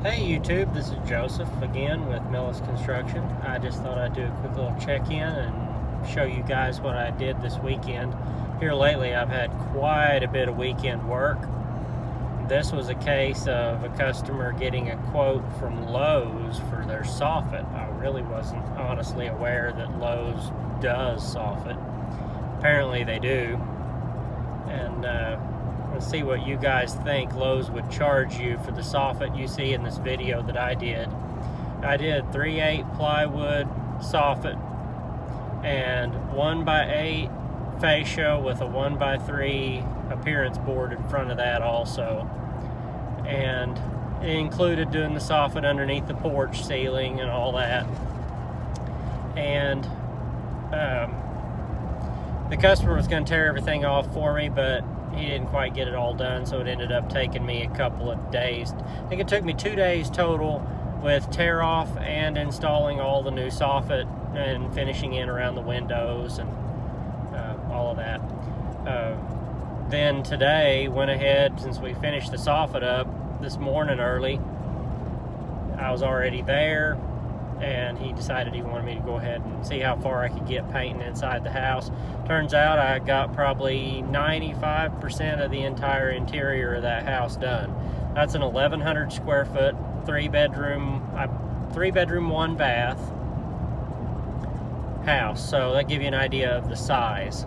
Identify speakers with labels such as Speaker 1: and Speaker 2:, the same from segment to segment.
Speaker 1: Hey YouTube, this is Joseph again with Millis Construction. I just thought I'd do a quick little check-in and show you guys what I did this weekend. Here lately I've had quite a bit of weekend work. This was a case of a customer getting a quote from Lowe's for their soffit. I really wasn't honestly aware that Lowe's does soffit. Apparently they do. And let's see what you guys think Lowe's would charge you for the soffit you see in this video that I did. I did 3/8 plywood soffit and 1x8 fascia with a 1x3 appearance board in front of that also. And it included doing the soffit underneath the porch ceiling and all that. And the customer was going to tear everything off for me, but he didn't quite get it all done, so it ended up taking me a couple of days. I think it took me 2 days total with tear off and installing all the new soffit and finishing in around the windows and all of that. Then today went ahead, since we finished the soffit up this morning early, I was already there, and he decided he wanted me to go ahead and see how far I could get painting inside the house. Turns out I got probably 95% of the entire interior of that house done. That's an 1,100 square foot, three bedroom, 1 bath house. So that gives you an idea of the size.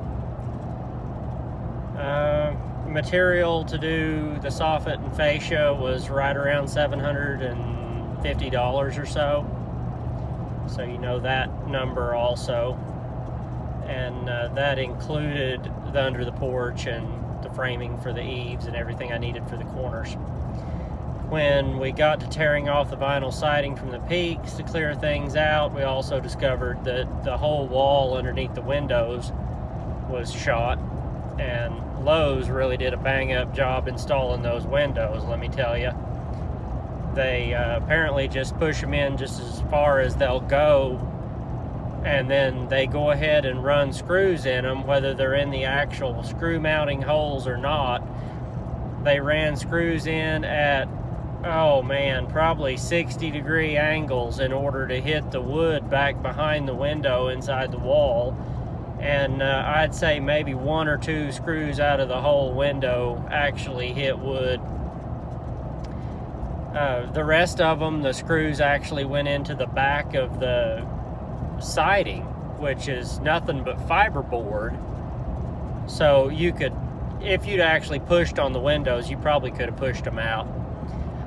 Speaker 1: Material to do the soffit and fascia was right around $750 or so. So you know that number also. And that included the under the porch and the framing for the eaves and everything I needed for the corners. When we got to tearing off the vinyl siding from the peaks to clear things out, we also discovered that the whole wall underneath the windows was shot, and Lowe's really did a bang-up job installing those windows, let me tell you. They apparently just push them in just as far as they'll go, and then they go ahead and run screws in them, whether they're in the actual screw mounting holes or not. They ran screws in at, oh man, probably 60-degree angles in order to hit the wood back behind the window inside the wall. And I'd say maybe 1 or 2 screws out of the whole window actually hit wood. The rest of them, the screws actually went into the back of the siding, which is nothing but fiberboard. So you could, if you'd actually pushed on the windows, you probably could have pushed them out.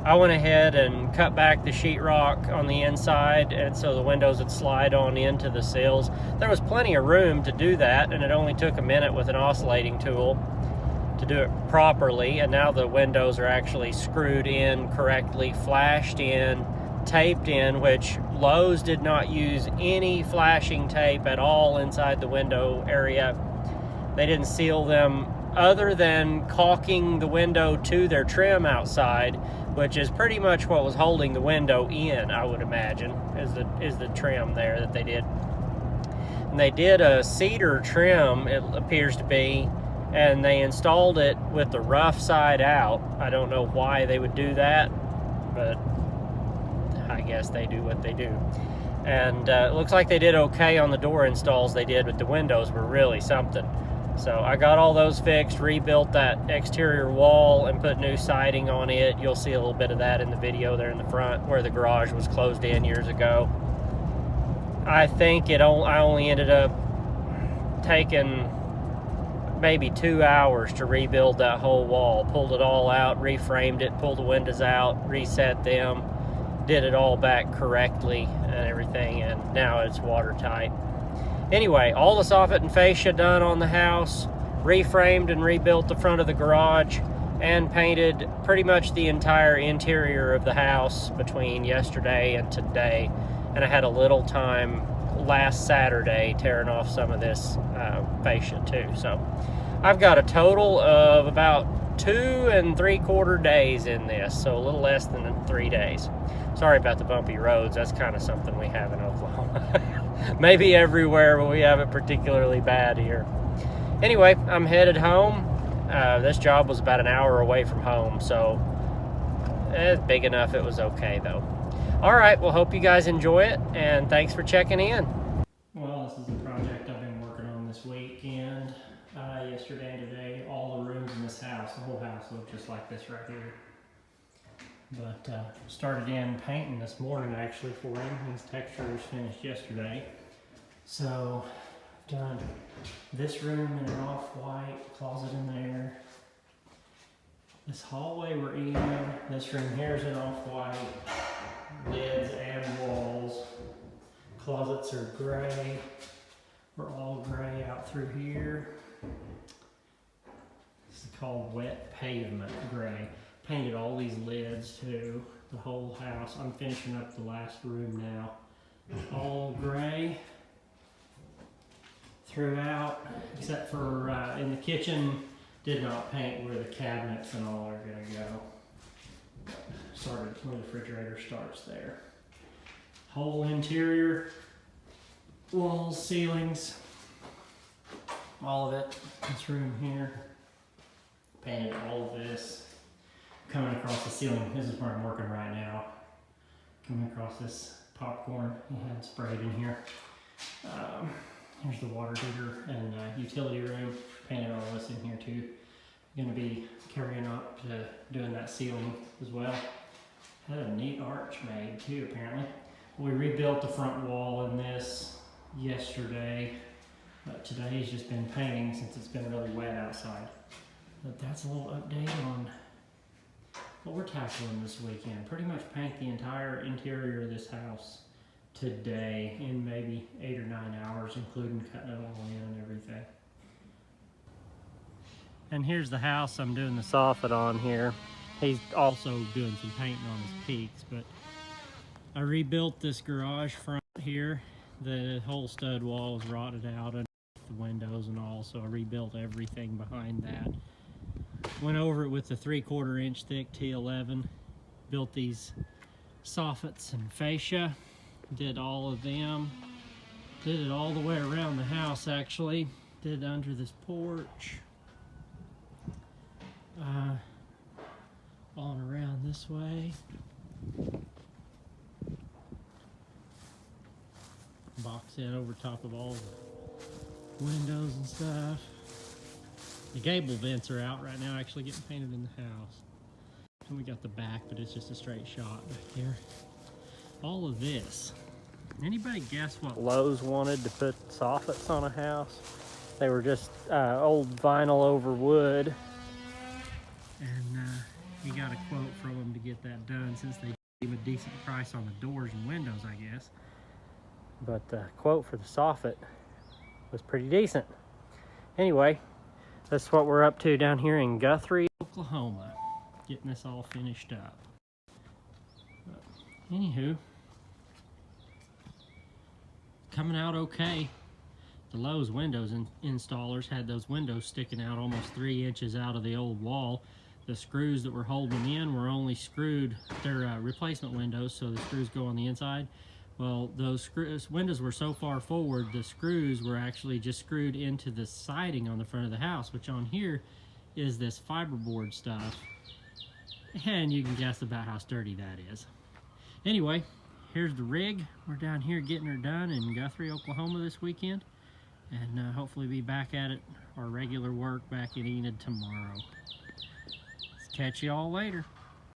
Speaker 1: I went ahead and cut back the sheetrock on the inside, and so the windows would slide on into the sills. There was plenty of room to do that, and it only took a minute with an oscillating tool to do it properly. And now the windows are actually screwed in correctly, flashed in, taped in, which Lowe's did not use any flashing tape at all inside the window area. They didn't seal them other than caulking the window to their trim outside, which is pretty much what was holding the window in, I would imagine, is the trim there that they did. And they did a cedar trim, it appears to be, and they installed it with the rough side out. I don't know why they would do that, but I guess they do what they do. And it looks like they did okay on the door installs they did, but the windows were really something. So I got all those fixed, rebuilt that exterior wall, and put new siding on it. You'll see a little bit of that in the video there in the front where the garage was closed in years ago. I think I only ended up taking maybe 2 hours to rebuild that whole wall. Pulled it all out, reframed it, pulled the windows out, reset them, did it all back correctly and everything, and now it's watertight. Anyway, all the soffit and fascia done on the house, reframed and rebuilt the front of the garage, and painted pretty much the entire interior of the house between yesterday and today. And I had a little time last Saturday tearing off some of this fascia too. So I've got a total of about 2 3/4 days in this, so a little less than 3 days. Sorry about the bumpy roads. That's kind of something we have in Oklahoma. Maybe everywhere, but we have it particularly bad here. Anyway, I'm headed home. This job was about an hour away from home, so It's big enough, it was okay though. All right, well, hope you guys enjoy it, and thanks for checking in. Well, this is a project I've been working on this weekend. Yesterday and today, all the rooms in this house, the whole house looked just like this right here. But started in painting this morning actually for him. His textures finished yesterday. So I've done this room in an off-white, closet in there. This hallway we're in, this room here is an off-white, lids and walls. Closets are gray. We're all gray out through here. This is called wet pavement gray. Painted all these lids too, the whole house. I'm finishing up the last room now. All gray throughout, except for in the kitchen. Did not paint where the cabinets and all are gonna go. Started where the refrigerator starts there. Whole interior, walls, ceilings, all of it. This room here, painted all of this. Coming across the ceiling, this is where I'm working right now. Coming across this popcorn he had sprayed in here. Here's the water heater and utility room. Painted all this in here too. Gonna be carrying up to doing that ceiling as well. Had a neat arch made too, apparently. We rebuilt the front wall in this yesterday. Today's just been painting since it's been really wet outside. But that's a little update on what we're tackling this weekend. Pretty much paint the entire interior of this house today in maybe 8 or 9 hours, including cutting it all in and everything. And here's the house I'm doing the soffit on here. He's also doing some painting on his peaks, but I rebuilt this garage front here. The whole stud wall was rotted out and the windows and all, so I rebuilt everything behind that. Went over it with the 3/4 inch thick T11. Built these soffits and fascia. Did all of them. Did it all the way around the house actually. Did under this porch. On around this way. Box in over top of all the windows and stuff. The gable vents are out right now, actually getting painted in the house. And we got the back, but it's just a straight shot back here. All of this. Anybody guess what Lowe's wanted to put soffits on a house? They were just old vinyl over wood. And he got a quote from them to get that done since they gave him a decent price on the doors and windows, I guess. But the quote for the soffit was pretty decent. Anyway, that's what we're up to down here in Guthrie, Oklahoma. Getting this all finished up. But anywho, coming out okay. The Lowe's windows installers had those windows sticking out almost 3 inches out of the old wall. The screws that were holding them in were only screwed, they're replacement windows, so the screws go on the inside. Well, those windows were so far forward, the screws were actually just screwed into the siding on the front of the house, which on here is this fiberboard stuff. And you can guess about how sturdy that is. Anyway, here's the rig. We're down here getting her done in Guthrie, Oklahoma this weekend. And hopefully be back at it, our regular work back in Enid tomorrow. Catch you all later.